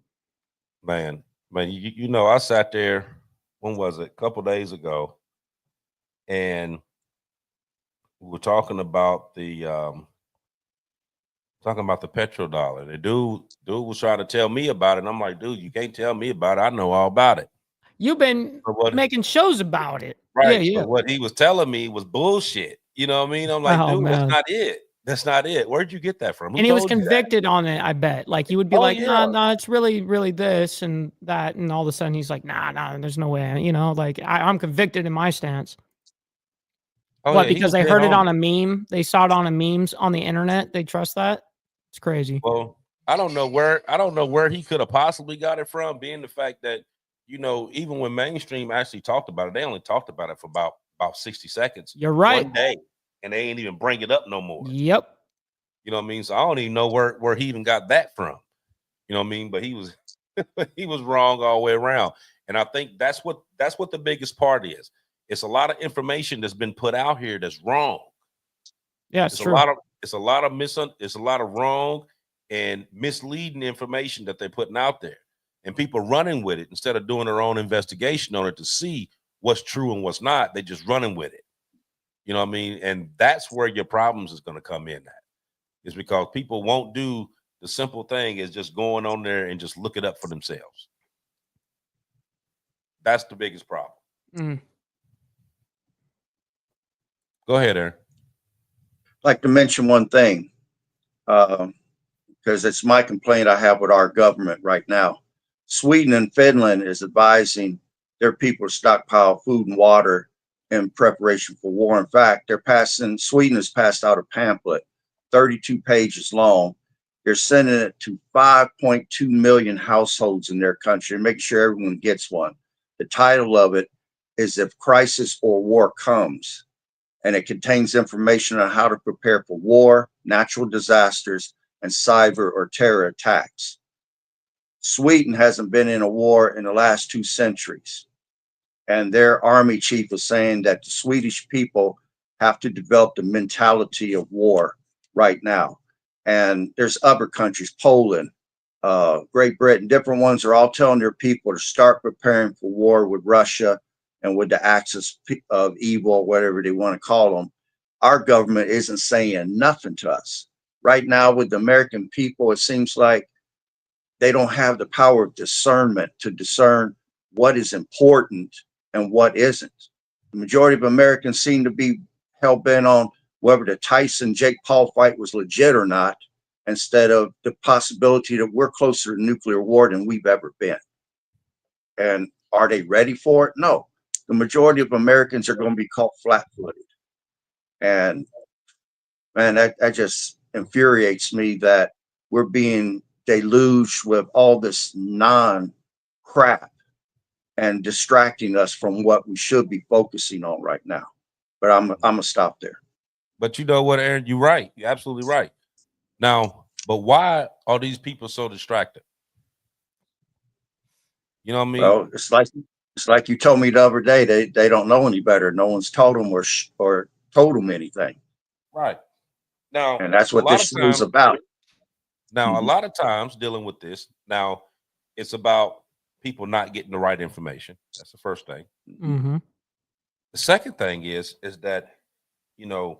Man, you know, I sat there, when was it? A couple days ago, and we were talking about the petrodollar. The dude was trying to tell me about it, and I'm like, dude, you can't tell me about it. I know all about it. You've been making shows about it. Right. Yeah. But what he was telling me was bullshit. You know what I mean? I'm like, dude, man. That's not it. That's not it. Where'd you get that from? And he was convicted on it, I bet. Like, you would be like, yeah. no, it's really, really this and that. And all of a sudden he's like, nah, there's no way. You know, like I'm convicted in my stance. What, because they heard it on a meme? They saw it on a memes on the internet. They trust that? It's crazy. Well, I don't know where he could have possibly got it from, being the fact that, you know, even when mainstream actually talked about it, they only talked about it for about 60 seconds. You're right. One day, and they ain't even bring it up no more. Yep. You know what I mean? So I don't even know where he even got that from. You know what I mean? But he was he was wrong all the way around. And I think that's what the biggest part is. It's a lot of information that's been put out here that's wrong. Yeah, it's true. It's a lot of wrong and misleading information that they're putting out there, and people running with it instead of doing their own investigation on it to see what's true and what's not. They just running with it. You know what I mean? And that's where your problems is going to come in at. Is because people won't do the simple thing is just going on there and just look it up for themselves. That's the biggest problem. Go ahead, Aaron. I'd like to mention one thing, because it's my complaint I have with our government right now. Sweden and Finland is advising their people to stockpile food and water in preparation for war. In fact, Sweden has passed out a pamphlet 32 pages long. They're sending it to 5.2 million households in their country and making sure everyone gets one. The title of it is If Crisis or War Comes, and it contains information on how to prepare for war, natural disasters, and cyber or terror attacks. Sweden hasn't been in a war in the last 2 centuries. And their army chief is saying that the Swedish people have to develop the mentality of war right now. And there's other countries, Poland, Great Britain, different ones are all telling their people to start preparing for war with Russia and with the axis of evil, whatever they want to call them. Our government isn't saying nothing to us. Right now with the American people, it seems like they don't have the power of discernment to discern what is important and what isn't. The majority of Americans seem to be hell-bent on whether the Tyson-Jake Paul fight was legit or not, instead of the possibility that we're closer to nuclear war than we've ever been. And are they ready for it? No. The majority of Americans are going to be caught flat-footed. And man, that just infuriates me that we're being deluged with all this non-crap and distracting us from what we should be focusing on right now. But I'm gonna stop there. But you know what, Aaron, you're right. You're absolutely right. Now, but why are these people so distracted? You know what I mean? Well, it's like you told me the other day. They don't know any better. No one's told them or told them anything. Right. Now, and that's what this show is about. Now, a lot of times dealing with this, now it's about people not getting the right information. That's the first thing. Mm-hmm. The second thing is that, you know,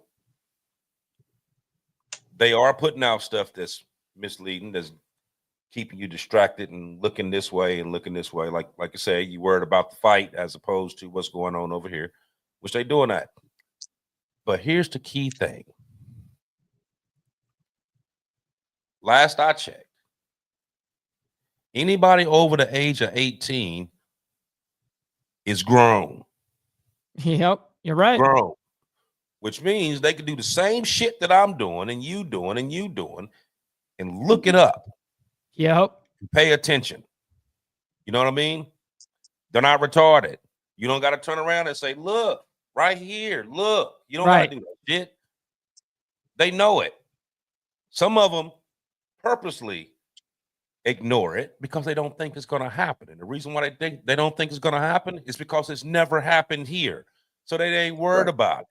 they are putting out stuff that's misleading, that's keeping you distracted and looking this way and looking this way. Like I say, you worried about the fight as opposed to what's going on over here, which they're doing that. But here's the key thing. Last I checked, anybody over the age of 18 is grown. Yep, you're right. Grown. Which means they can do the same shit that I'm doing and you doing and you doing and look it up. Yep. Pay attention. You know what I mean? They're not retarded. You don't got to turn around and say, look, right here, look. You don't got to do that shit. They know it. Some of them purposely ignore it because they don't think it's going to happen. And the reason why they don't think it's going to happen is because it's never happened here. So they ain't worried about it.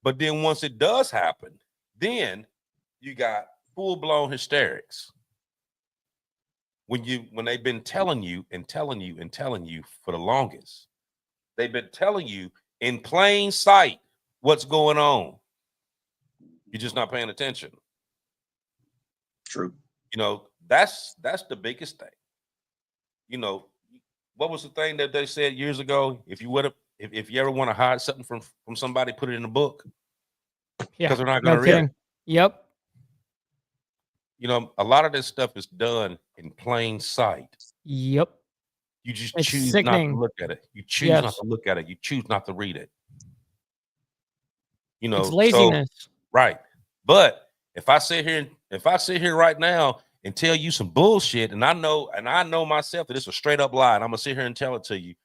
But then once it does happen, then you got full-blown hysterics. When they've been telling you for the longest, they've been telling you in plain sight what's going on. You're just not paying attention. True. You know, that's the biggest thing. You know, what was the thing that they said years ago? If you ever want to hide something from somebody, put it in a book. Yeah, because they're not going to read it. Yep. You know, a lot of this stuff is done in plain sight. Yep. You just It's choose sickening. not to look at it. You choose Yes. not to look at it. You choose not to read it. You know, It's laziness. So, right. But if I sit here right now and tell you some bullshit, and I know myself that it's a straight up lie, and I'm gonna sit here and tell it to you,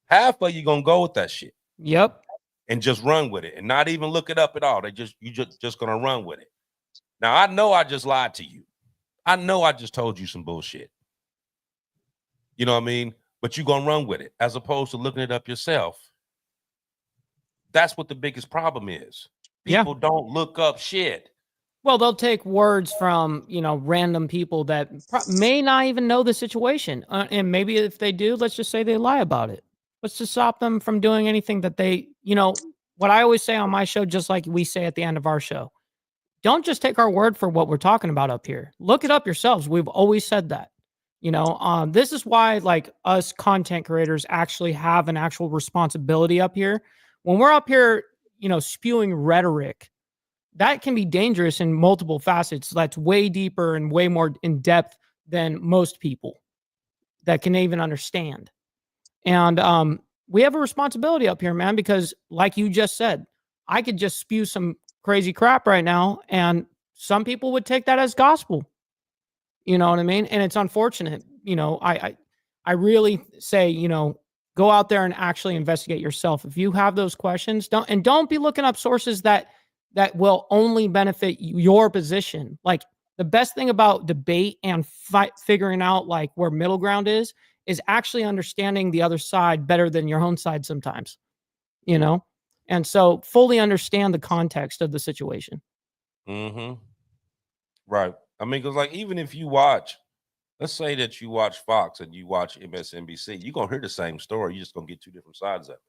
half of you gonna go with that shit. Yep. And just run with it and not even look it up at all. You just gonna run with it. Now I know I just lied to you. I know I just told you some bullshit. You know what I mean? But you're gonna run with it as opposed to looking it up yourself. That's what the biggest problem is. People don't look up shit. Well, they'll take words from, random people that may not even know the situation. And maybe if they do, let's just say they lie about it. What's to stop them from doing anything that they, what I always say on my show, just like we say at the end of our show, don't just take our word for what we're talking about up here. Look it up yourselves. We've always said that. This is why, like, us content creators actually have an actual responsibility up here. When we're up here, spewing rhetoric, that can be dangerous in multiple facets. That's way deeper and way more in depth than most people that can even understand. And we have a responsibility up here, man, because like you just said, I could just spew some crazy crap right now, and some people would take that as gospel. You know what I mean? And it's unfortunate. You know, I really say, you know, go out there and actually investigate yourself. If you have those questions, don't be looking up sources that will only benefit your position. Like, the best thing about debate and figuring out like where middle ground is actually understanding the other side better than your own side sometimes, you know? And so fully understand the context of the situation. Mm-hmm. Right. I mean, because like, even if you watch, let's say that you watch Fox and you watch MSNBC, you're going to hear the same story. You're just going to get two different sides of it.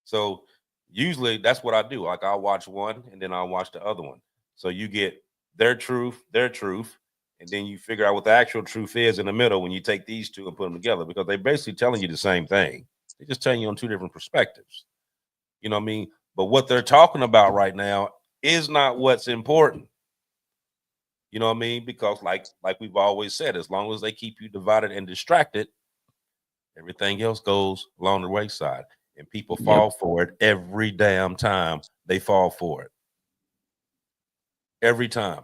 So usually that's what I do. Like, I'll watch one and then I'll watch the other one. So you get their truth, and then you figure out what the actual truth is in the middle when you take these two and put them together, because they're basically telling you the same thing. They're just telling you on two different perspectives. You know what I mean? But what they're talking about right now is not what's important. You know what I mean? Because like we've always said, as long as they keep you divided and distracted, everything else goes along the wayside. And people fall for it every damn time. They fall for it. Every time.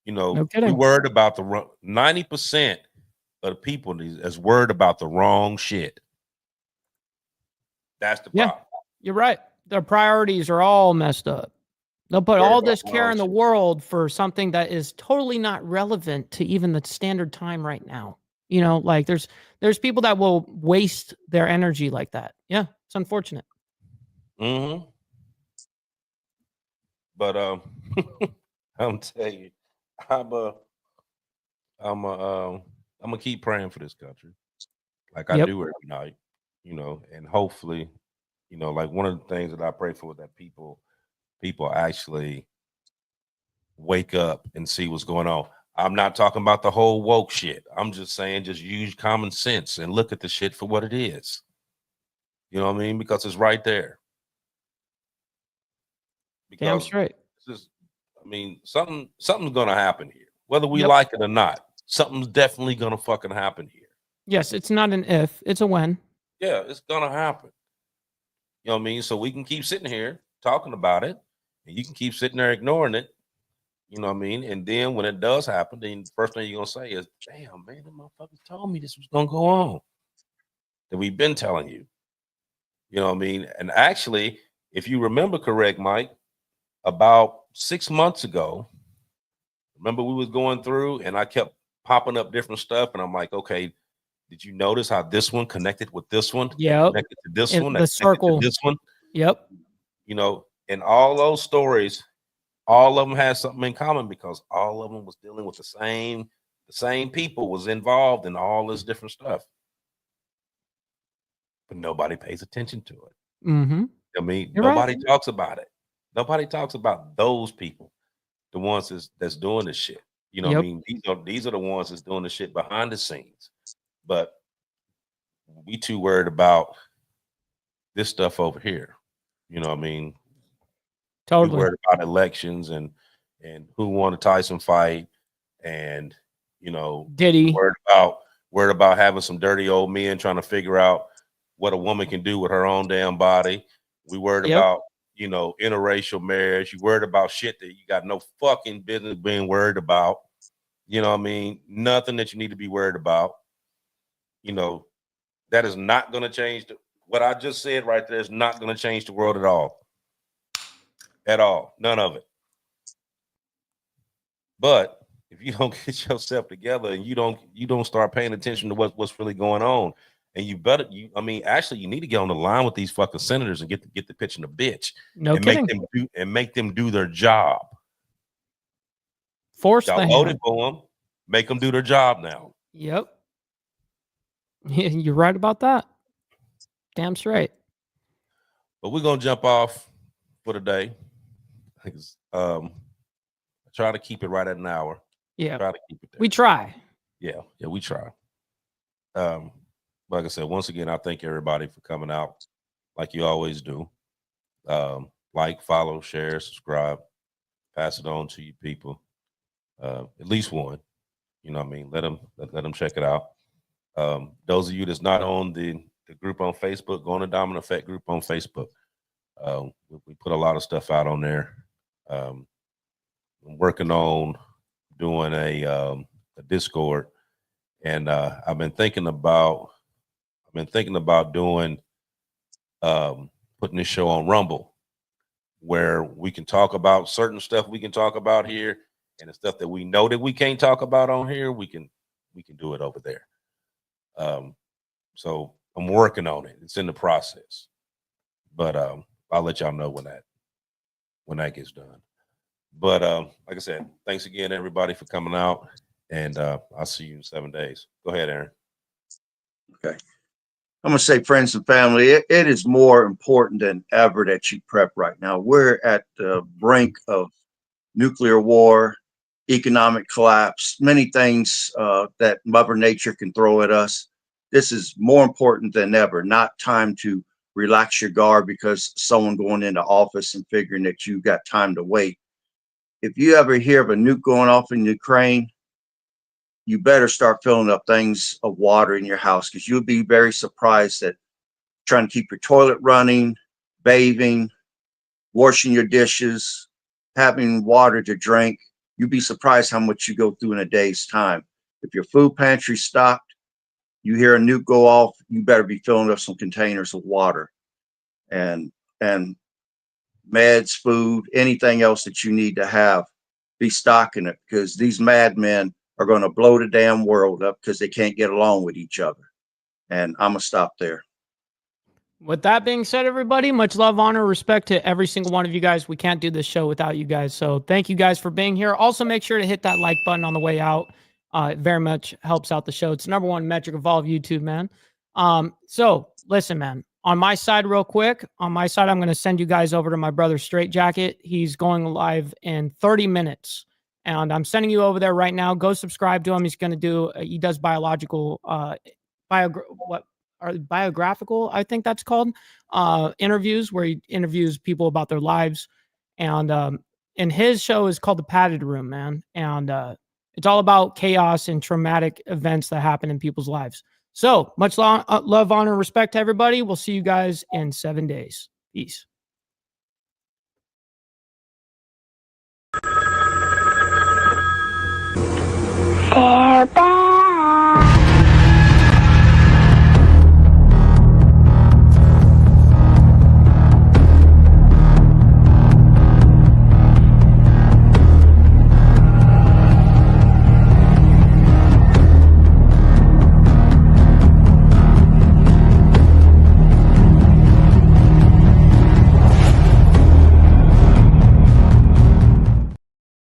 You know, No we kidding. worried about 90% of the people is worried about the wrong shit. That's the problem. You're right. Their priorities are all messed up. They'll put all this care in the world for something that is totally not relevant to even the standard time right now. You know, like there's people that will waste their energy like that. Yeah, it's unfortunate. Mm-hmm. But I'm telling you, I'm gonna keep praying for this country, like I do every night, you know, and hopefully, you know, like one of the things that I pray for, that people actually wake up and see what's going on. I'm not talking about the whole woke shit. I'm just saying, just use common sense and look at the shit for what it is. You know what I mean? Because it's right there. Because damn straight. I mean, something's gonna happen here, whether we like it or not. Something's definitely gonna fucking happen here. Yes, it's not an if, it's a when. Yeah, it's gonna happen. You know what I mean? So we can keep sitting here talking about it, and you can keep sitting there ignoring it. You know what I mean? And then when it does happen, then the first thing you're gonna say is, "Damn, man, the motherfuckers told me this was gonna go on." That we've been telling you. You know what I mean? And actually, if you remember correct, Mike, about 6 months ago, remember we was going through and I kept popping up different stuff, and I'm like, okay, did you notice how this one connected with this one? Yeah. Connected to this one, the circle. to this one. Yep. You know, and all those stories, all of them had something in common, because all of them was dealing with the same people was involved in all this different stuff. But nobody pays attention to it. Mm-hmm. I mean, You're nobody right. talks about it. Nobody talks about those people, the ones that's doing this shit. You know what I mean? These are the ones that's doing the shit behind the scenes. But we too worried about this stuff over here. You know what I mean? Totally. We worried about elections and who won the Tyson fight, and you know, Diddy. Worried about having some dirty old men trying to figure out what a woman can do with her own damn body. We worried about, you know, interracial marriage. You worried about shit that you got no fucking business being worried about. You know what I mean? Nothing that you need to be worried about. You know, that is not going to change. What I just said right there is not going to change the world at all. At all. None of it. But if you don't get yourself together and you don't start paying attention to what's really going on, and you need to get on the line with these fucking senators and get the pitch in the bitch. No and kidding. make them do their job. Force Y'all voted for them. Make them do their job now. Yep. You're right about that. Damn straight. But we're gonna jump off for the day. Try to keep it right at an hour. Yeah. Try to keep it there. We try. Yeah, we try. Like I said, once again, I thank everybody for coming out like you always do. Like, follow, share, subscribe, pass it on to you people. At least one. You know what I mean? Let them check it out. Those of you that's not on the group on Facebook, go on the Domin Effect group on Facebook. We put a lot of stuff out on there. I'm working on doing a Discord, and I've been thinking about doing putting this show on Rumble, where we can talk about certain stuff we can talk about here, and the stuff that we know that we can't talk about on here, we can do it over there. So I'm working on it. It's in the process, but I'll let y'all know when that gets done. But like I said, thanks again, everybody, for coming out, and I'll see you in 7 days. Go ahead, Aaron. Okay. I'm going to say, friends and family, it is more important than ever that you prep right now. We're at the brink of nuclear war, economic collapse, many things that Mother Nature can throw at us. This is more important than ever, not time to relax your guard because someone going into office and figuring that you got time to wait. If you ever hear of a nuke going off in Ukraine, you better start filling up things of water in your house, because you'll be very surprised that trying to keep your toilet running, bathing, washing your dishes, having water to drink, you'd be surprised how much you go through in a day's time. If your food pantry's stocked, you hear a nuke go off, you better be filling up some containers of water and meds, food, anything else that you need to have, be stocking it, because these madmen are going to blow the damn world up because they can't get along with each other. And I'm going to stop there. With that being said, everybody, much love, honor, respect to every single one of you guys. We can't do this show without you guys. So thank you guys for being here. Also, make sure to hit that like button on the way out. It very much helps out the show. It's the #1 metric of all of YouTube, man. So listen, man, on my side, real quick, on my side, I'm going to send you guys over to my brother Straight Jacket. He's going live in 30 minutes. And I'm sending you over there right now. Go subscribe to him. He's going to do, he does biographical, I think that's called, interviews, where he interviews people about their lives. And his show is called The Padded Room, man. And it's all about chaos and traumatic events that happen in people's lives. So much love, honor, and respect to everybody. We'll see you guys in 7 days. Peace. They're back.